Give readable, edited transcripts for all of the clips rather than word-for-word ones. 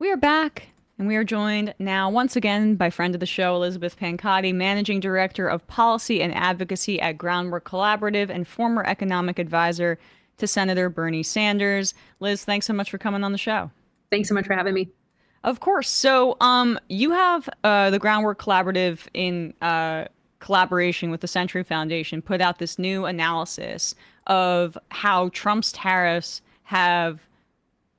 We are back, and we are joined now once again by friend of the show, Elizabeth Pancotti, Managing Director of Policy and Advocacy at Groundwork Collaborative and former economic advisor to Senator Bernie Sanders. Liz, thanks so much for coming on the show. Thanks so much for having me. Of course. So, you have the Groundwork Collaborative in collaboration with the Century Foundation put out this new analysis of how Trump's tariffs have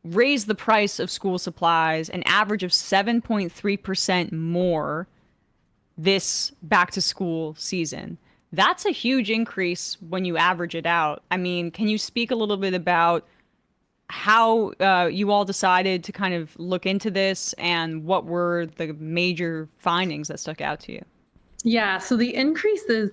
raised the price of school supplies an average of 7.3% more this back to school season. That's a huge increase when you average it out. I mean, can you speak a little bit about how you all decided to kind of look into this and what were the major findings that stuck out to you? Yeah, so the increase is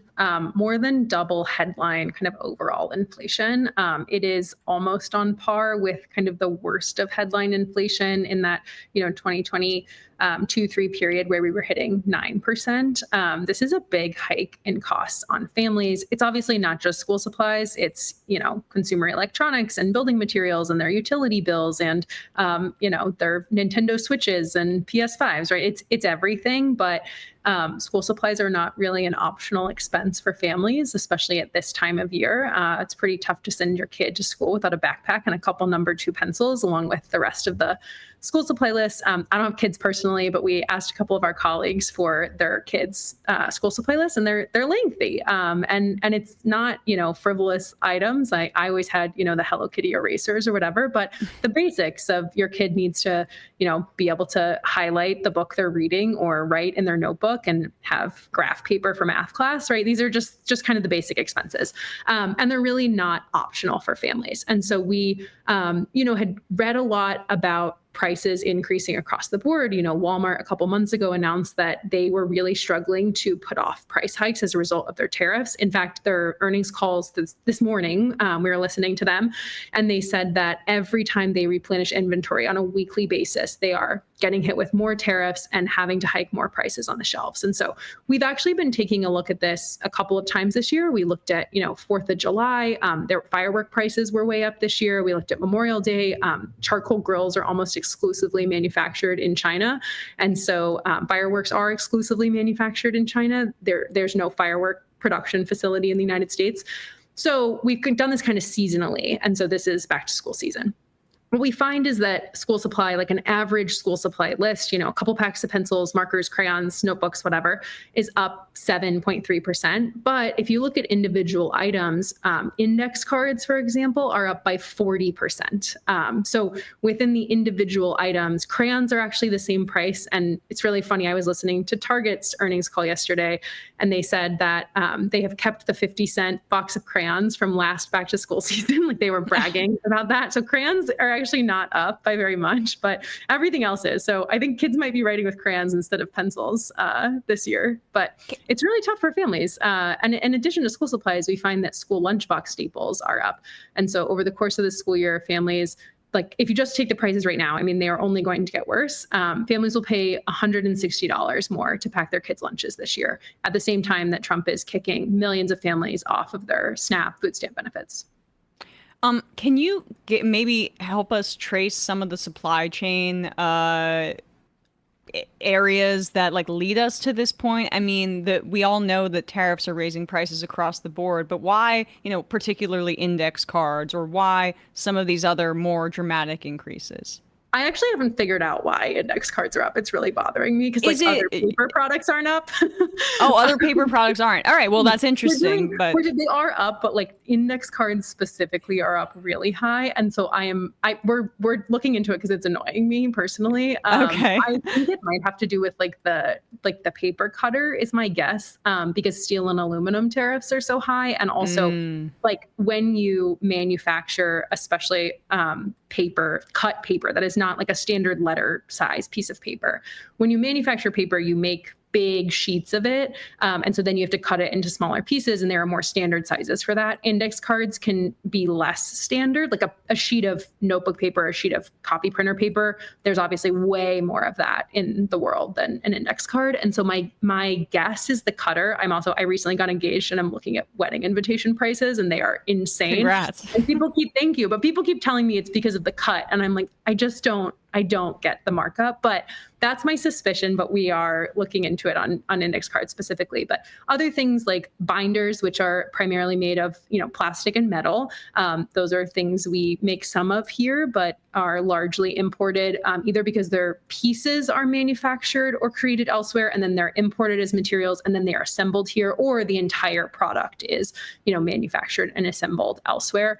more than double headline kind of overall inflation. It is almost on par with kind of the worst of headline inflation in that, 2020 2-3 period where we were hitting 9%. This is a big hike in costs on families. It's obviously not just school supplies. It's, consumer electronics and building materials and their utility bills and, their Nintendo Switches and PS5s, right? It's everything, but school supplies are not really an optional expense for families, especially at this time of year. It's pretty tough to send your kid to school without a backpack and a couple number 2 pencils, along with the rest of the school supply list. I don't have kids personally, but we asked a couple of our colleagues for their kids' school supply list, and they're lengthy. And it's not frivolous items. I always had the Hello Kitty erasers or whatever, but the basics of your kid needs to be able to highlight the book they're reading or write in their notebook and have graph paper for math class, right? These are just kind of the basic expenses, and they're really not optional for families. And so we had read a lot about prices increasing across the board. Walmart a couple months ago announced that they were really struggling to put off price hikes as a result of their tariffs. In fact, their earnings calls this morning, we were listening to them, and they said that every time they replenish inventory on a weekly basis, they are getting hit with more tariffs and having to hike more prices on the shelves. And so we've actually been taking a look at this a couple of times this year. We looked at, 4th of July, their firework prices were way up this year. We looked at Memorial Day. Charcoal grills are almost exclusively manufactured in China. And so fireworks are exclusively manufactured in China. There's no firework production facility in the United States. So we've done this kind of seasonally. And so this is back to school season. What we find is that school supply, like an average school supply list, a couple packs of pencils, markers, crayons, notebooks, whatever, is up 7.3%. But if you look at individual items, index cards, for example, are up by 40%. So within the individual items, crayons are actually the same price. And it's really funny. I was listening to Target's earnings call yesterday, and they said that they have kept the 50-cent box of crayons from last back to school season. Like they were bragging about that. So crayons are actually not up by very much, but everything else is. So I think kids might be writing with crayons instead of pencils this year, but it's really tough for families. And in addition to school supplies, we find that school lunchbox staples are up. And so over the course of the school year, families, like if you just take the prices right now, I mean, they are only going to get worse. Families will pay $160 more to pack their kids' lunches this year, at the same time that Trump is kicking millions of families off of their SNAP food stamp benefits. Can you maybe help us trace some of the supply chain areas that lead us to this point? I mean, we all know that tariffs are raising prices across the board, but why, particularly index cards, or why some of these other more dramatic increases? I actually haven't figured out why index cards are up. It's really bothering me because other paper products aren't up. Oh, other paper products aren't. All right. Well, that's interesting. But they are up, but index cards specifically are up really high. And so we're looking into it because it's annoying me personally. Okay. I think it might have to do with the paper cutter is my guess, because steel and aluminum tariffs are so high. And also when you manufacture, especially cut paper that is not a standard letter size piece of paper. When you manufacture paper, you make big sheets of it. And so then you have to cut it into smaller pieces, and there are more standard sizes for that. Index cards can be less standard, like a sheet of notebook paper, a sheet of copy printer paper. There's obviously way more of that in the world than an index card. And so my guess is the cutter. I recently got engaged, and I'm looking at wedding invitation prices, and they are insane. Congrats. And thank you, but people keep telling me it's because of the cut. And I'm like, I just don't I don't get the markup, but that's my suspicion. But we are looking into it on index cards specifically. But other things like binders, which are primarily made of plastic and metal, those are things we make some of here, but are largely imported, either because their pieces are manufactured or created elsewhere, and then they're imported as materials, and then they are assembled here, or the entire product is manufactured and assembled elsewhere.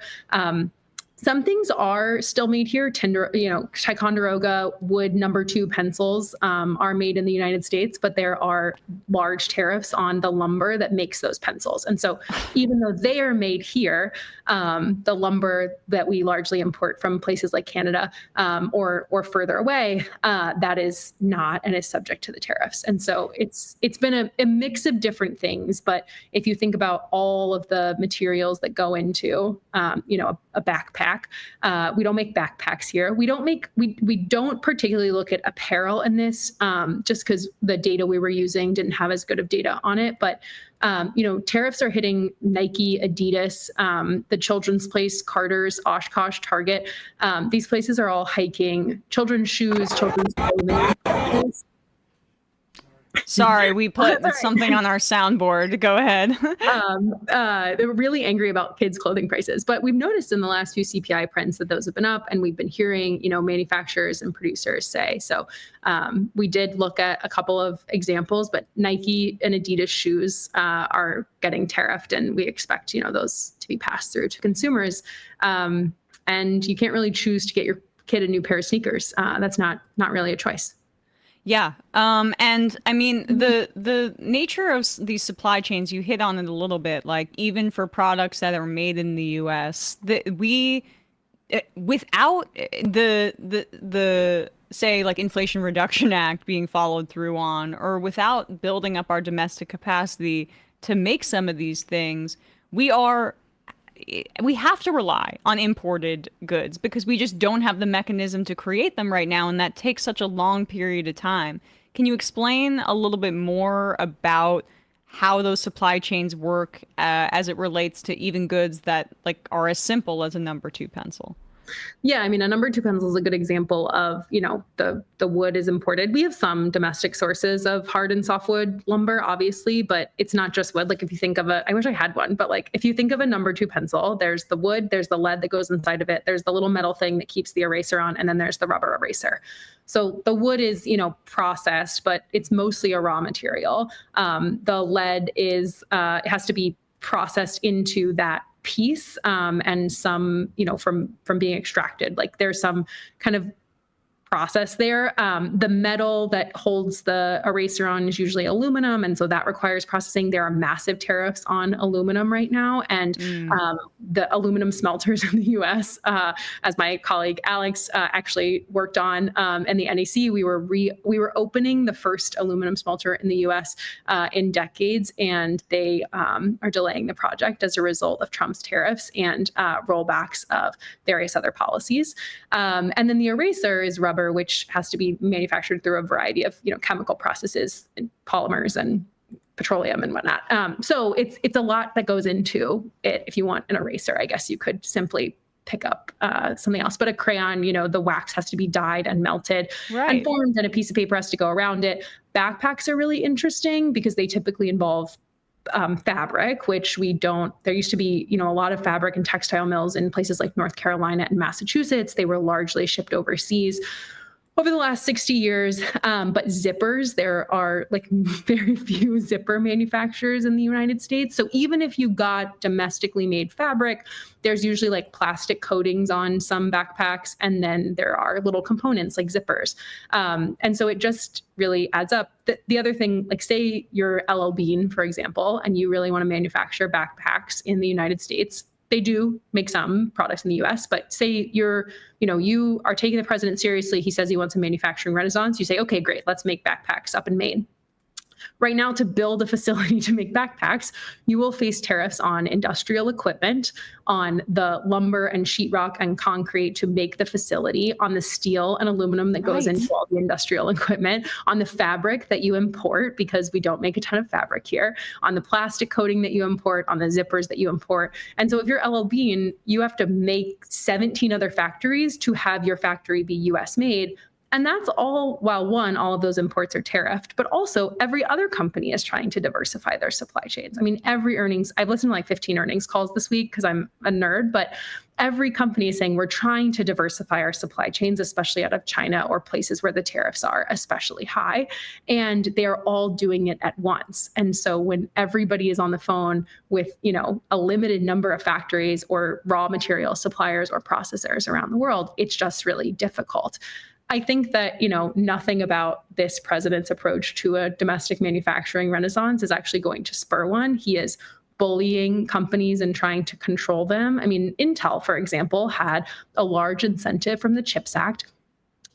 Some things are still made here. Ticonderoga wood #2 pencils are made in the United States, but there are large tariffs on the lumber that makes those pencils. And so even though they are made here, the lumber that we largely import from places like Canada or further away, that is not and is subject to the tariffs. And so it's been a mix of different things. But if you think about all of the materials that go into a backpack, we don't make backpacks here. We don't particularly look at apparel in this, just because the data we were using didn't have as good of data on it. But tariffs are hitting Nike, Adidas, the Children's Place, Carter's, Oshkosh, Target. These places are all hiking children's shoes, children's clothing. Sorry, we put something on our soundboard. Go ahead. They were really angry about kids' clothing prices, but we've noticed in the last few CPI prints that those have been up, and we've been hearing, manufacturers and producers say. So we did look at a couple of examples, but Nike and Adidas shoes are getting tariffed, and we expect, those to be passed through to consumers. And you can't really choose to get your kid a new pair of sneakers. That's not really a choice. Yeah. And I mean, the nature of these supply chains, you hit on it a little bit, like even for products that are made in the US, without the say like Inflation Reduction Act being followed through on, or without building up our domestic capacity to make some of these things, we have to rely on imported goods because we just don't have the mechanism to create them right now. And that takes such a long period of time. Can you explain a little bit more about how those supply chains work as it relates to even goods that like are as simple as a #2 pencil? Yeah, I mean, a #2 pencil is a good example of, the wood is imported. We have some domestic sources of hard and softwood lumber, obviously, but it's not just wood. Like if you think of I wish I had one, but like if you think of a #2 pencil, there's the wood, there's the lead that goes inside of it, there's the little metal thing that keeps the eraser on, and then there's the rubber eraser. So the wood is, processed, but it's mostly a raw material. The lead is, it has to be processed into that piece, and some, from being extracted. Like there's some kind of process there. The metal that holds the eraser on is usually aluminum, and so that requires processing. There are massive tariffs on aluminum right now, and the aluminum smelters in the U.S., as my colleague Alex actually worked on, and the NEC, we were opening the first aluminum smelter in the U.S. In decades, and they are delaying the project as a result of Trump's tariffs and rollbacks of various other policies. And then the eraser is rubber, which has to be manufactured through a variety of chemical processes and polymers and petroleum and whatnot. So it's a lot that goes into it. If you want an eraser, I guess you could simply pick up something else. But a crayon, the wax has to be dyed and melted and formed, and a piece of paper has to go around it. Backpacks are really interesting because they typically involve fabric, which we don't. There used to be, a lot of fabric and textile mills in places like North Carolina and Massachusetts. They were largely shipped overseas over the last 60 years. But zippers, there are like very few zipper manufacturers in the United States. So even if you got domestically made fabric, there's usually like plastic coatings on some backpacks, and then there are little components like zippers. And so it just really adds up. The other thing, like say you're LL Bean, for example, and you really want to manufacture backpacks in the United States. They do make some products in the US, but say you are taking the president seriously. He says he wants a manufacturing renaissance. You say, okay, great, let's make backpacks up in Maine. Right now, to build a facility to make backpacks, you will face tariffs on industrial equipment, on the lumber and sheetrock and concrete to make the facility, on the steel and aluminum that goes Right. into all the industrial equipment, on the fabric that you import, because we don't make a ton of fabric here, on the plastic coating that you import, on the zippers that you import. And so if you're LL Bean, you have to make 17 other factories to have your factory be US made. And that's all while, one, all of those imports are tariffed, but also every other company is trying to diversify their supply chains. I mean, every earnings, I've listened to like 15 earnings calls this week because I'm a nerd, but every company is saying we're trying to diversify our supply chains, especially out of China or places where the tariffs are especially high. And they're all doing it at once. And so when everybody is on the phone with, a limited number of factories or raw material suppliers or processors around the world, it's just really difficult. I think that, nothing about this president's approach to a domestic manufacturing renaissance is actually going to spur one. He is bullying companies and trying to control them. I mean, Intel, for example, had a large incentive from the CHIPS Act.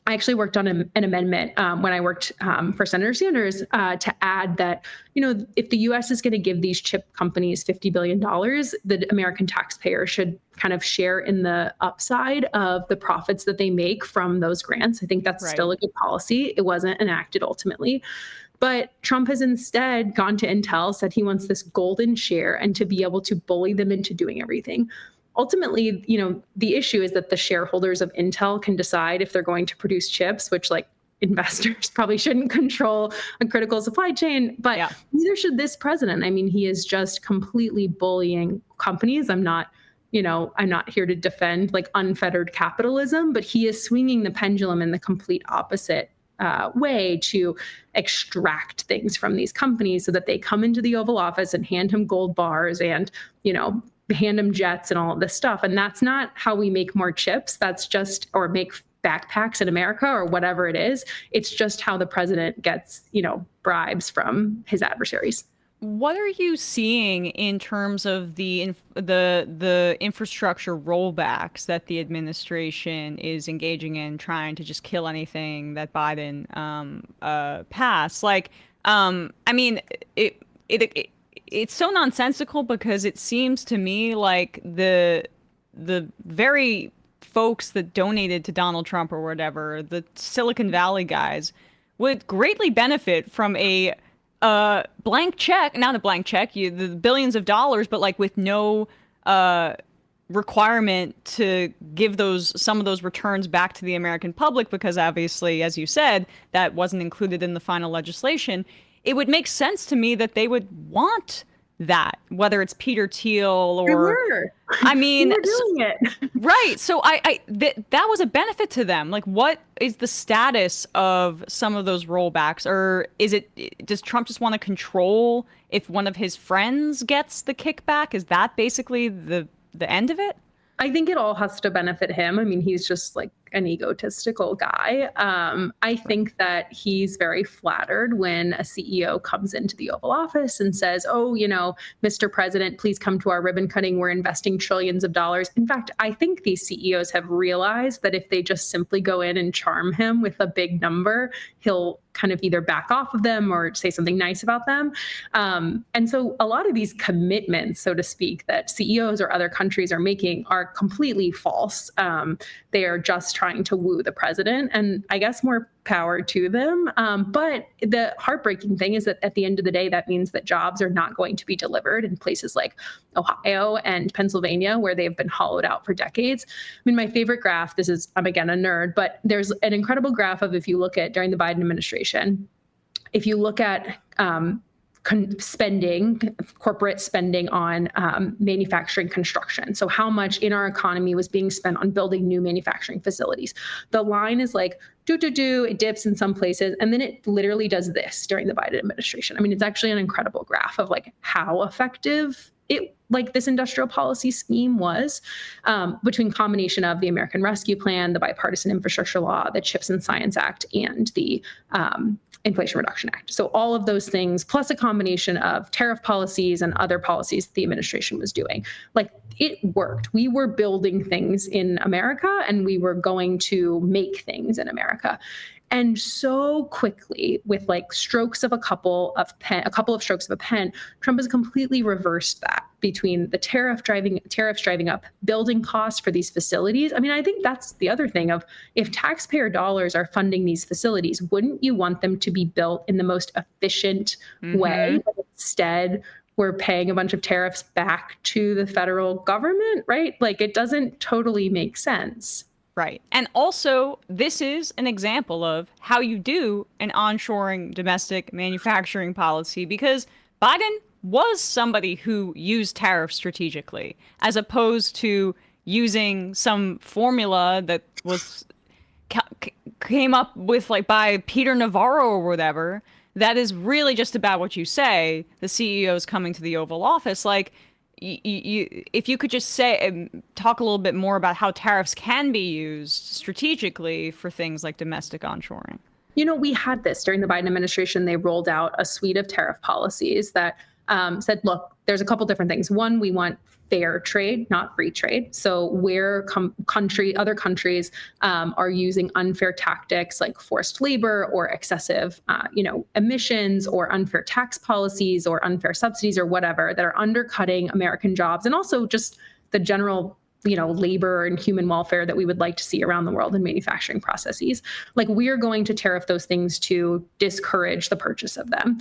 I actually worked on an amendment when I worked for Senator Sanders to add that, if the U.S. is going to give these chip companies $50 billion, the American taxpayer should kind of share in the upside of the profits that they make from those grants. I think that's still a good policy. It wasn't enacted ultimately. But Trump has instead gone to Intel, said he wants this golden share and to be able to bully them into doing everything. Ultimately, the issue is that the shareholders of Intel can decide if they're going to produce chips, which investors probably shouldn't control a critical supply chain, but neither should this president. I mean, he is just completely bullying companies. I'm not here to defend unfettered capitalism, but he is swinging the pendulum in the complete opposite way to extract things from these companies so that they come into the Oval Office and hand him gold bars and, hand him jets and all of this stuff. And that's not how we make more chips. Or make backpacks in America or whatever it is. It's just how the president gets, bribes from his adversaries. What are you seeing in terms of the infrastructure rollbacks that the administration is engaging in, trying to just kill anything that Biden passed? I mean, it's so nonsensical because it seems to me like the very folks that donated to Donald Trump or whatever, the Silicon Valley guys, would greatly benefit from a blank check, not a blank check, the billions of dollars, but with no requirement to give some of those returns back to the American public, because obviously, as you said, that wasn't included in the final legislation. It would make sense to me that they would want that, whether it's Peter Thiel or I mean, we're doing it. Right. So that was a benefit to them. What is the status of some of those rollbacks? Or does Trump just want to control if one of his friends gets the kickback? Is that basically the end of it? I think it all has to benefit him. I mean, he's just an egotistical guy. I think that he's very flattered when a CEO comes into the Oval Office and says, oh, Mr. President, please come to our ribbon cutting. We're investing trillions of dollars. In fact, I think these CEOs have realized that if they just simply go in and charm him with a big number, he'll kind of either back off of them or say something nice about them. And so a lot of these commitments, so to speak, that CEOs or other countries are making are completely false. They are just trying to woo the president, and I guess more power to them. But the heartbreaking thing is that at the end of the day, that means that jobs are not going to be delivered in places like Ohio and Pennsylvania, where they've been hollowed out for decades. I mean, my favorite graph, I'm again a nerd, but there's an incredible graph of, if you look at during the Biden administration, if you look at corporate spending on manufacturing construction. So how much in our economy was being spent on building new manufacturing facilities. The line is it dips in some places, and then it literally does this during the Biden administration. I mean, it's actually an incredible graph of how effective this industrial policy scheme was, between combination of the American Rescue Plan, the Bipartisan Infrastructure Law, the CHIPS and Science Act, and the Inflation Reduction Act. So all of those things, plus a combination of tariff policies and other policies that the administration was doing, it worked. We were building things in America, and we were going to make things in America. And so quickly, with like strokes of a couple of strokes of a pen, Trump has completely reversed that between the tariffs driving up building costs for these facilities. I mean, I think that's the other thing of, if taxpayer dollars are funding these facilities, wouldn't you want them to be built in the most efficient way? But instead, we're paying a bunch of tariffs back to the federal government, right? Like, it doesn't totally make sense. Right. And also, this is an example of how you do an onshoring domestic manufacturing policy, because Biden was somebody who used tariffs strategically, as opposed to using some formula that was came up with like by Peter Navarro or whatever, that is really just about what you say. The CEO is coming to the Oval Office. Like, if you could just say, talk a little bit more about how tariffs can be used strategically for things like domestic onshoring. You know, we had this during the Biden administration. They rolled out a suite of tariff policies that said, look, there's a couple different things. One, we want fair trade, not free trade. So where other countries are using unfair tactics like forced labor or excessive, emissions or unfair tax policies or unfair subsidies or whatever that are undercutting American jobs, and also just the general labor and human welfare that we would like to see around the world in manufacturing processes. Like, we are going to tariff those things to discourage the purchase of them.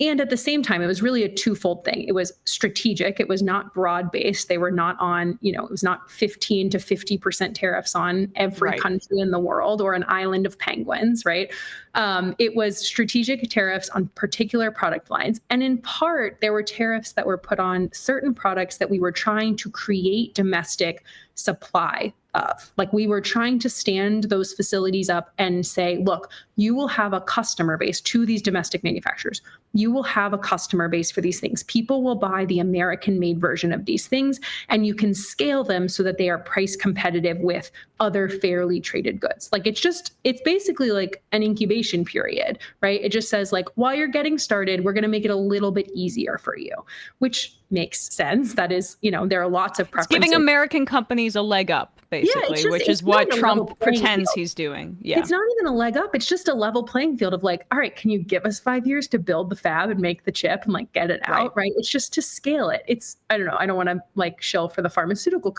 And at the same time, it was really a twofold thing. It was strategic. It was not broad-based. They were not on, it was not 15 to 50% tariffs on every country in the world or an island of penguins, right? It was strategic tariffs on particular product lines. And in part, there were tariffs that were put on certain products that we were trying to create domestic supply of. Like, we were trying to stand those facilities up and say, look, you will have a customer base to these domestic manufacturers. You will have a customer base for these things. People will buy the American-made version of these things, and you can scale them so that they are price competitive with other fairly traded goods. Like, it's basically like an incubation period, right? It just says, like, while you're getting started, we're going to make it a little bit easier for you, which makes sense. That is, there are lots of preferences. It's giving American companies a leg up, basically, which is what Trump pretends he's doing. Yeah. It's not even a leg up. It's just a level playing field of like, all right, can you give us 5 years to build the fab and make the chip and like get it out, right? It's just to scale it. It's, I don't know, I don't want to like shill for the pharmaceutical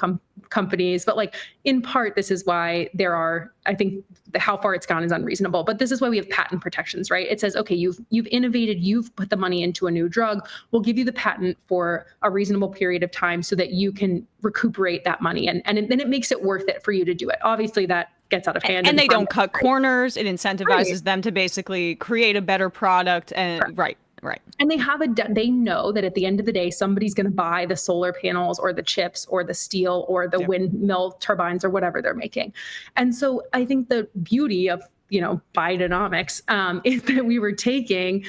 companies, but like, in part, this is why there are, I think how far it's gone is unreasonable, but this is why we have patent protections, right? It says, okay, you've innovated, you've put the money into a new drug. We'll give you the patent for a reasonable period of time so that you can recuperate that money. And then it makes it worth it for you to do it. Obviously, that gets out of hand. And they don't cut corners. It incentivizes them to basically create a better product. And right. And they know that at the end of the day, somebody's going to buy the solar panels or the chips or the steel or the windmill turbines or whatever they're making. And so I think the beauty of Bidenomics is that we were taking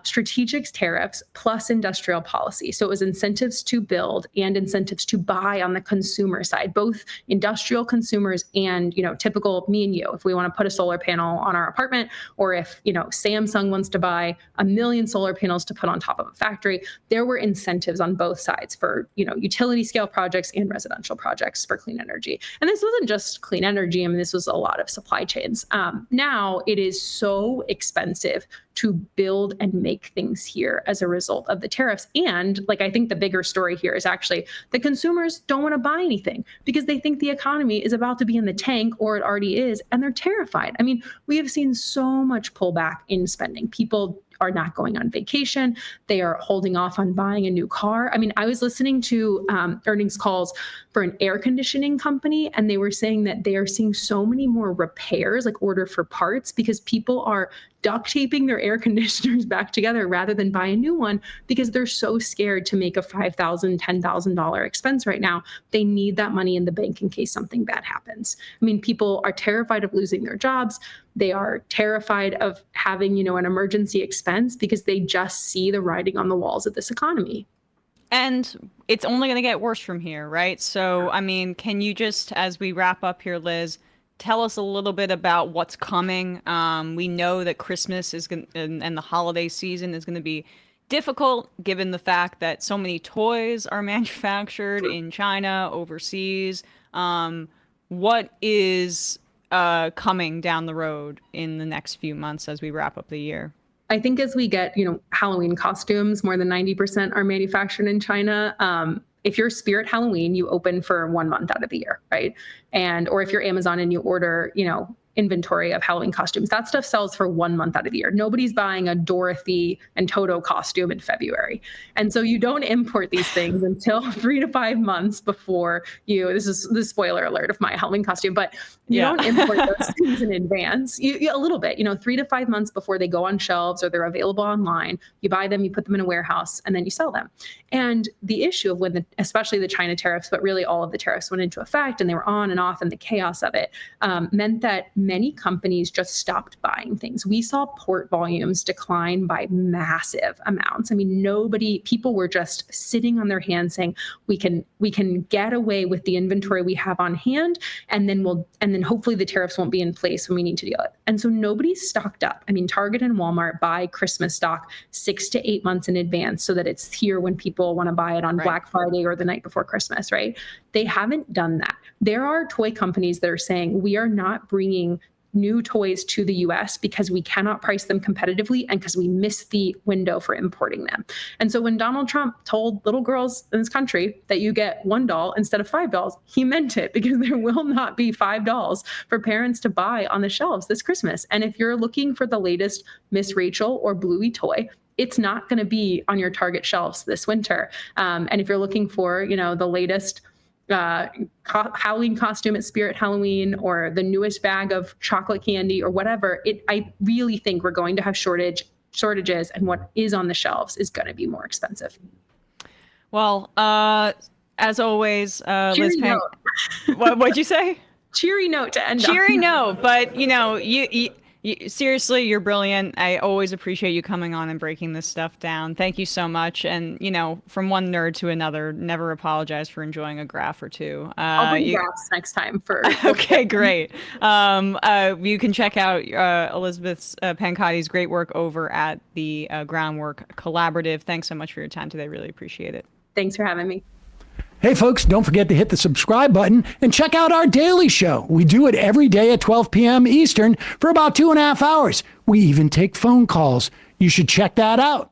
strategic tariffs plus industrial policy. So it was incentives to build and incentives to buy on the consumer side, both industrial consumers and, typical me and you. If we want to put a solar panel on our apartment, or if, Samsung wants to buy 1 million solar panels to put on top of a factory, there were incentives on both sides for, utility scale projects and residential projects for clean energy. And this wasn't just clean energy. I mean, this was a lot of supply chains. Now it is so expensive to build and make things here as a result of the tariffs. And like, I think the bigger story here is actually the consumers don't want to buy anything because they think the economy is about to be in the tank, or it already is, and they're terrified. I mean, we have seen so much pullback in spending. People are not going on vacation. They are holding off on buying a new car. I mean, I was listening to earnings calls for an air conditioning company, and they were saying that they are seeing so many more repairs, like order for parts, because people are duct taping their air conditioners back together rather than buy a new one because they're so scared to make a $5,000, $10,000 expense right now. They need that money in the bank in case something bad happens. I mean, people are terrified of losing their jobs. They are terrified of having, an emergency expense because they just see the writing on the walls of this economy. And it's only going to get worse from here, right? So, I mean, can you just, as we wrap up here, Liz, tell us a little bit about what's coming? We know that Christmas is and the holiday season is going to be difficult given the fact that so many toys are manufactured in China, overseas. What is coming down the road in the next few months as we wrap up the year? I think as we get, Halloween costumes, more than 90% are manufactured in China. If you're Spirit Halloween, you open for 1 month out of the year, right? Or if you're Amazon and you order, inventory of Halloween costumes, that stuff sells for 1 month out of the year. Nobody's buying a Dorothy and Toto costume in February. And so you don't import these things until 3 to 5 months before this is the spoiler alert of my Halloween costume, but you don't import those things in advance. A little bit, 3 to 5 months before they go on shelves or they're available online, you buy them, you put them in a warehouse, and then you sell them. And the issue of especially the China tariffs, but really all of the tariffs went into effect and they were on and off, and the chaos of it meant that many companies just stopped buying things. We saw port volumes decline by massive amounts. I mean, people were just sitting on their hands saying, we can get away with the inventory we have on hand, and then hopefully the tariffs won't be in place when we need to deal with it. And so nobody stocked up. I mean, Target and Walmart buy Christmas stock 6 to 8 months in advance so that it's here when people want to buy it on Black Friday or the night before Christmas, right? They haven't done that. There are toy companies that are saying, we are not bringing new toys to the US because we cannot price them competitively and because we missed the window for importing them. And so when Donald Trump told little girls in this country that you get one doll instead of $5, he meant it, because there will not be $5 for parents to buy on the shelves this Christmas. And if you're looking for the latest Miss Rachel or Bluey toy, it's not going to be on your Target shelves this winter. And if you're looking for, the latest Halloween costume at Spirit Halloween or the newest bag of chocolate candy or whatever, I really think we're going to have shortages, and what is on the shelves is going to be more expensive. Well, as always, Liz note. What'd you say? Cheery note to end on. Cheery note, but seriously, you're brilliant. I always appreciate you coming on and breaking this stuff down. Thank you so much. And, from one nerd to another, never apologize for enjoying a graph or two. I'll bring graphs next time for. Okay, great. You can check out Elizabeth Pancotti's great work over at the Groundwork Collaborative. Thanks so much for your time today. Really appreciate it. Thanks for having me. Hey, folks, don't forget to hit the subscribe button and check out our daily show. We do it every day at 12 p.m. Eastern for about 2.5 hours. We even take phone calls. You should check that out.